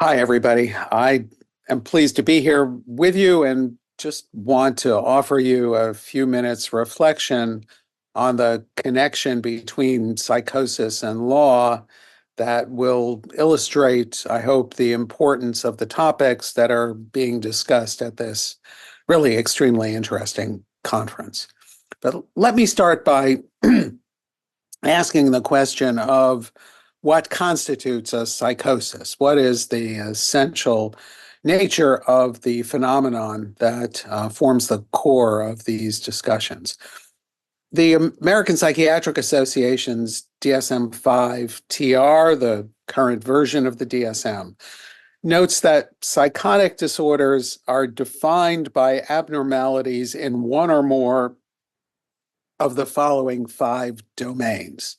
Hi, everybody. I am pleased to be here with you and just want to offer you a few minutes reflection on the connection between psychosis and law that will illustrate, I hope, the importance of the topics that are being discussed at this really extremely interesting conference. But let me start by asking the question of what constitutes a psychosis? What is the essential nature of the phenomenon that forms the core of these discussions? The American Psychiatric Association's DSM-5-TR, the current version of the DSM, notes that psychotic disorders are defined by abnormalities in one or more of the following five domains: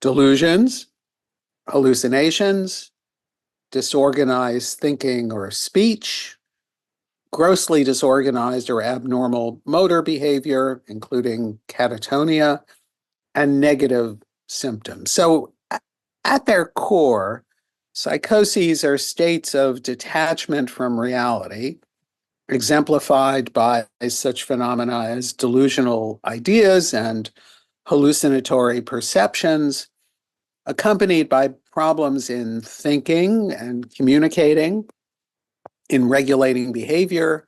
delusions, hallucinations, disorganized thinking or speech, grossly disorganized or abnormal motor behavior, including catatonia, and negative symptoms. So, at their core, psychoses are states of detachment from reality, exemplified by such phenomena as delusional ideas and hallucinatory perceptions, accompanied by problems in thinking and communicating, in regulating behavior,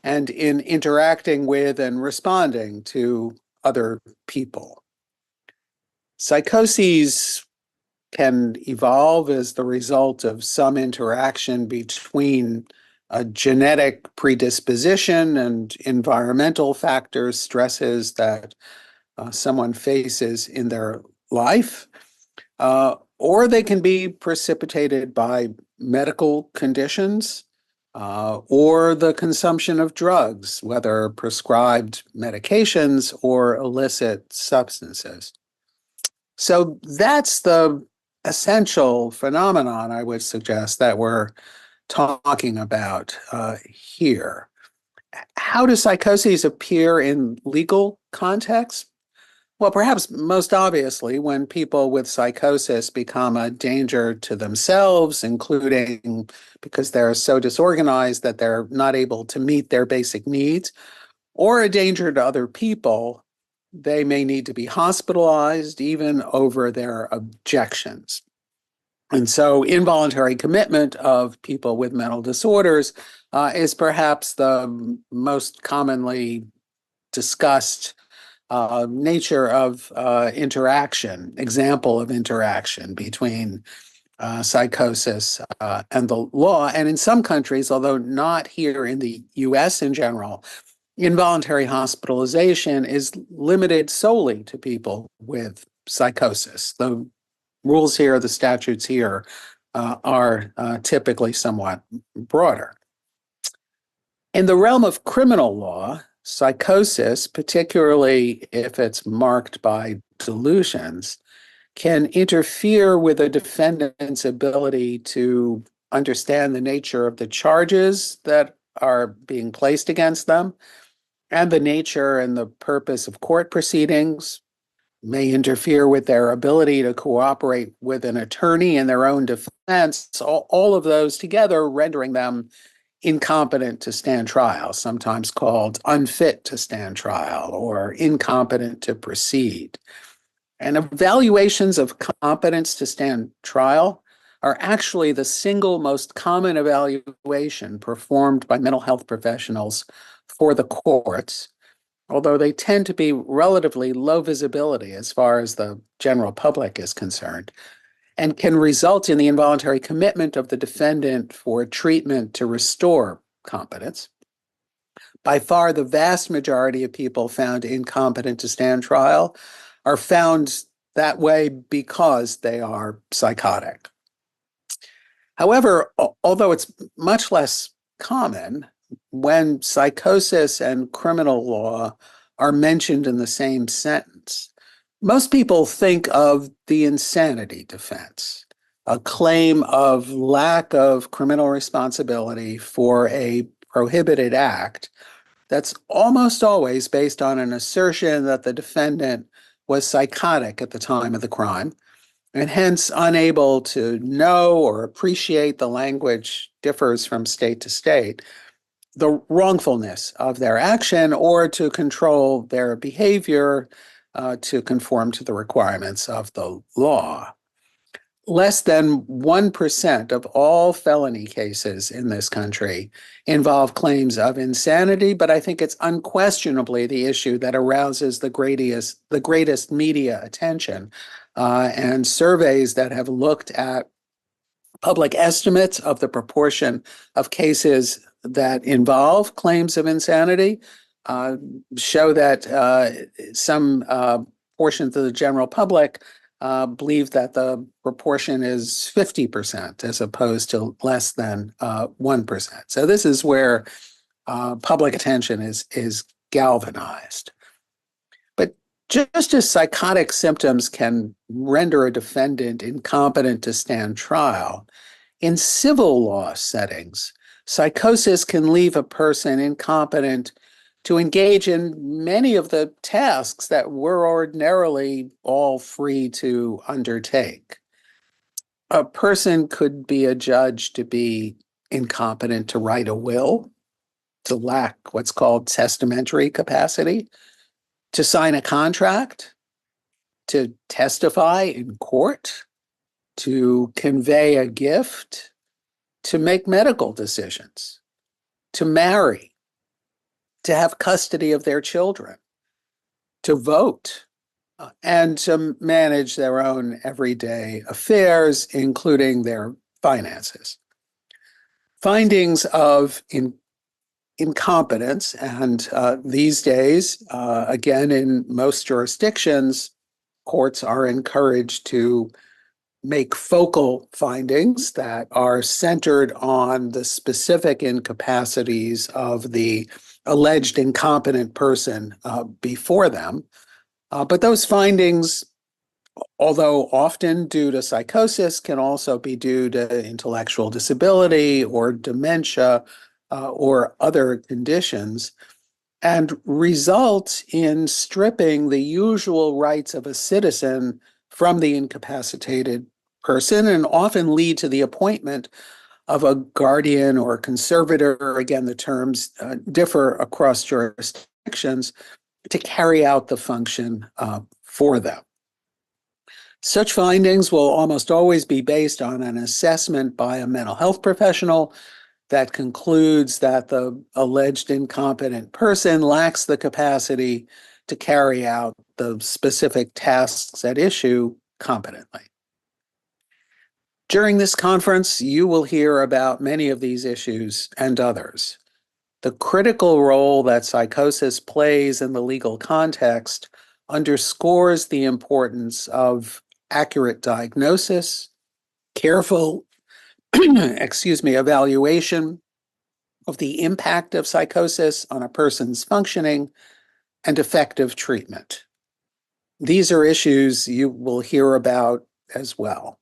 and in interacting with and responding to other people. Psychoses can evolve as the result of some interaction between a genetic predisposition and environmental factors, stresses that someone faces in their life. Or they can be precipitated by medical conditions or the consumption of drugs, whether prescribed medications or illicit substances. So that's the essential phenomenon, I would suggest, that we're talking about here. How do psychoses appear in legal contexts? Well, perhaps most obviously when people with psychosis become a danger to themselves, including because they're so disorganized that they're not able to meet their basic needs, or a danger to other people, they may need to be hospitalized even over their objections. And so involuntary commitment of people with mental disorders is perhaps the most commonly discussed nature of example of interaction between psychosis and the law. And in some countries, although not here in the US in general, involuntary hospitalization is limited solely to people with psychosis. The rules here, the statutes here, are typically somewhat broader. In the realm of criminal law, psychosis, particularly if it's marked by delusions, can interfere with a defendant's ability to understand the nature of the charges that are being placed against them and the nature and the purpose of court proceedings, may interfere with their ability to cooperate with an attorney in their own defense, all of those together rendering them incompetent to stand trial, sometimes called unfit to stand trial or incompetent to proceed. And evaluations of competence to stand trial are actually the single most common evaluation performed by mental health professionals for the courts, although they tend to be relatively low visibility as far as the general public is concerned, and can result in the involuntary commitment of the defendant for treatment to restore competence. By far, the vast majority of people found incompetent to stand trial are found that way because they are psychotic. However, although it's much less common, when psychosis and criminal law are mentioned in the same sentence, most people think of the insanity defense, a claim of lack of criminal responsibility for a prohibited act that's almost always based on an assertion that the defendant was psychotic at the time of the crime, and hence unable to know or appreciate the language differs from state to state, the wrongfulness of their action or to control their behavior to conform to the requirements of the law. Less than 1% of all felony cases in this country involve claims of insanity, but I think it's unquestionably the issue that arouses the greatest media attention. And surveys that have looked at public estimates of the proportion of cases that involve claims of insanity show that some portions of the general public believe that the proportion is 50% as opposed to less than 1%. So this is where public attention is galvanized. But just as psychotic symptoms can render a defendant incompetent to stand trial, in civil law settings, psychosis can leave a person incompetent to engage in many of the tasks that we're ordinarily all free to undertake. A person could be adjudged to be incompetent to write a will, to lack what's called testamentary capacity, to sign a contract, to testify in court, to convey a gift, to make medical decisions, to marry, to have custody of their children, to vote, and to manage their own everyday affairs, including their finances. Findings of incompetence, and these days, again, in most jurisdictions, courts are encouraged to make focal findings that are centered on the specific incapacities of the alleged incompetent person before them. But those findings, although often due to psychosis, can also be due to intellectual disability or dementia or other conditions, and result in stripping the usual rights of a citizen from the incapacitated person, and often lead to the appointment of a guardian or conservator. Again, the terms differ across jurisdictions, to carry out the function for them. Such findings will almost always be based on an assessment by a mental health professional that concludes that the alleged incompetent person lacks the capacity to carry out the specific tasks at issue competently. During this conference, you will hear about many of these issues and others. The critical role that psychosis plays in the legal context underscores the importance of accurate diagnosis, careful, evaluation of the impact of psychosis on a person's functioning, and effective treatment. These are issues you will hear about as well.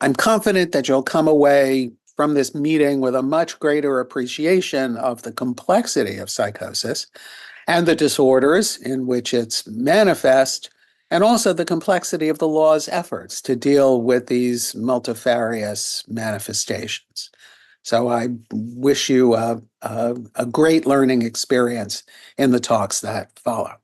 I'm confident that you'll come away from this meeting with a much greater appreciation of the complexity of psychosis and the disorders in which it's manifest, and also the complexity of the law's efforts to deal with these multifarious manifestations. So I wish you a great learning experience in the talks that follow.